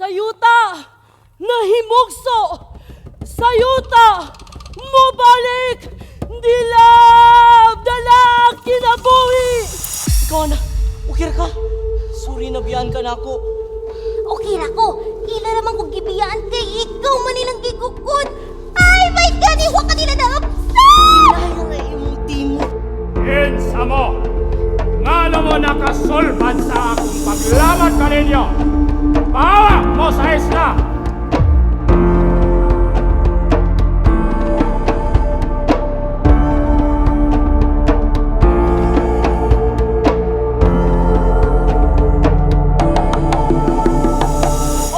Sayuta! Nahimugso! Sayuta! Mobalik! Dilab! Dalak! Kinabuhi! Ikaw na, okay ka? Sorry, nabiyaan ka na ako. Okay ra ko. Ila naman kong gibiyaan kay ikaw man nilang gigukod. Ay, my God! Iwa ka nila na upset! Dahil na imong timo. Kinsa mo! Ngano mo nakasulban sa akong paglamat ka ninyo! Pahawa mo sa isla!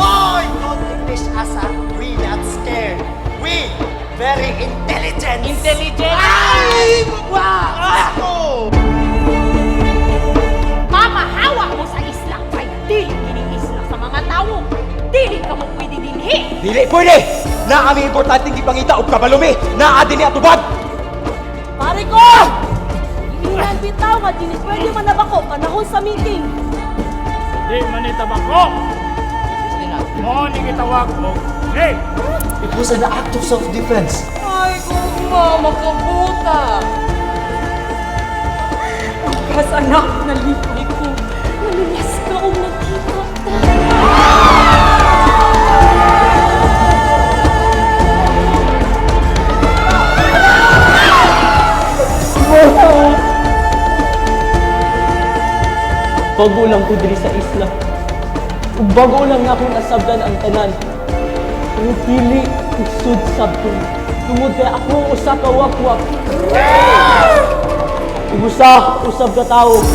Oy! Don't English asa. We not scared. We very intelligent. Intelligent! Ay! Wow! Mamahawa mo sa isla kay dili kining isla sa mga tao. Dili ka mo pwede dinhi. Dili pwede! Na kami importanteng gipangita og kabalumi na adin ni atubag. Pare ko! Ilan bitaw nga dinis pwede man na bako panahon sa meeting. Di manitabako! Mo ni gitawag mo. Hey! It was an act of self-defense. Ay, guma, makabuta! Kas anak, nalipay ko. Nalulas ka o nakita ta. Bago lang ko diri sa isla. Ug bago lang nga akong nasabdan ang tanan. Pero dili kusod sabton. Tungod kay ako usa ka wakwak. Ug usa usab ka tawo.